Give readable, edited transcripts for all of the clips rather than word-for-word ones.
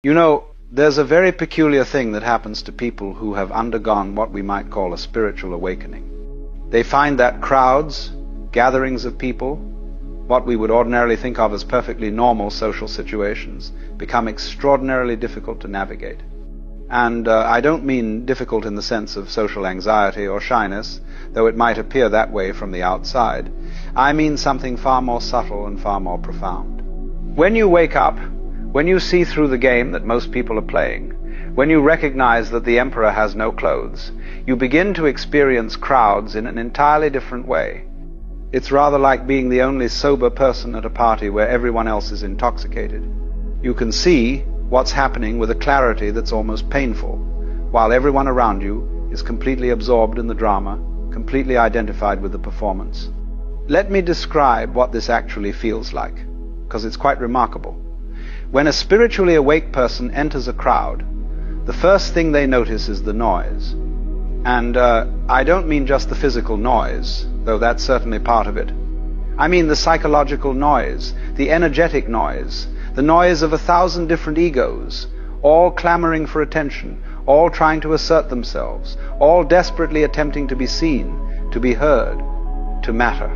You know, there's a very peculiar thing that happens to people who have undergone what we might call a spiritual awakening. They find that crowds, gatherings of people, what we would ordinarily think of as perfectly normal social situations, become extraordinarily difficult to navigate. And I don't mean difficult in the sense of social anxiety or shyness, though it might appear that way from the outside. I mean something far more subtle and far more profound. When you wake up, when you see through the game that most people are playing, when you recognize that the emperor has no clothes, you begin to experience crowds in an entirely different way. It's rather like being the only sober person at a party where everyone else is intoxicated. You can see what's happening with a clarity that's almost painful, while everyone around you is completely absorbed in the drama, completely identified with the performance. Let me describe what this actually feels like, because it's quite remarkable. When a spiritually awake person enters a crowd, the first thing they notice is the noise. And I don't mean just the physical noise, though that's certainly part of it. I mean the psychological noise, the energetic noise, the noise of 1,000 different egos, all clamoring for attention, all trying to assert themselves, all desperately attempting to be seen, to be heard, to matter.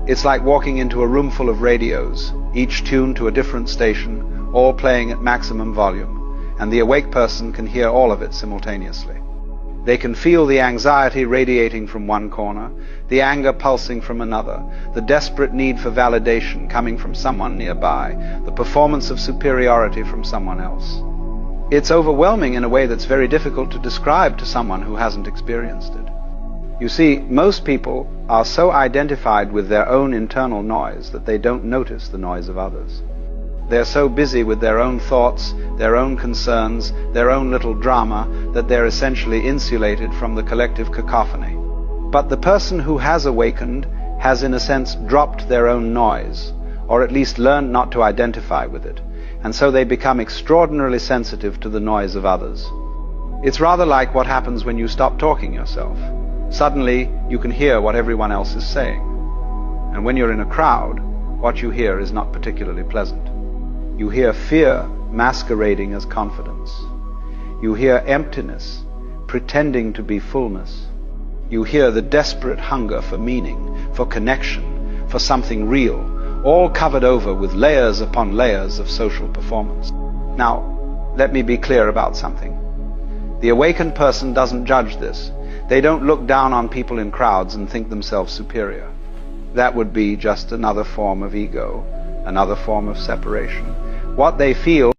It's like walking into a room full of radios, each tuned to a different station, all playing at maximum volume, and the awake person can hear all of it simultaneously. They can feel the anxiety radiating from one corner, the anger pulsing from another, the desperate need for validation coming from someone nearby, the performance of superiority from someone else. It's overwhelming in a way that's very difficult to describe to someone who hasn't experienced it. You see, most people are so identified with their own internal noise that they don't notice the noise of others. They're so busy with their own thoughts, their own concerns, their own little drama, that they're essentially insulated from the collective cacophony. But the person who has awakened has in a sense dropped their own noise, or at least learned not to identify with it, and so they become extraordinarily sensitive to the noise of others. It's rather like what happens when you stop talking yourself. Suddenly you can hear what everyone else is saying. And when you're in a crowd, what you hear is not particularly pleasant. You hear fear masquerading as confidence. You hear emptiness pretending to be fullness. You hear the desperate hunger for meaning, for connection, for something real, all covered over with layers upon layers of social performance. Now, let me be clear about something. The awakened person doesn't judge this. They don't look down on people in crowds and think themselves superior. That would be just another form of ego, another form of separation. What they feel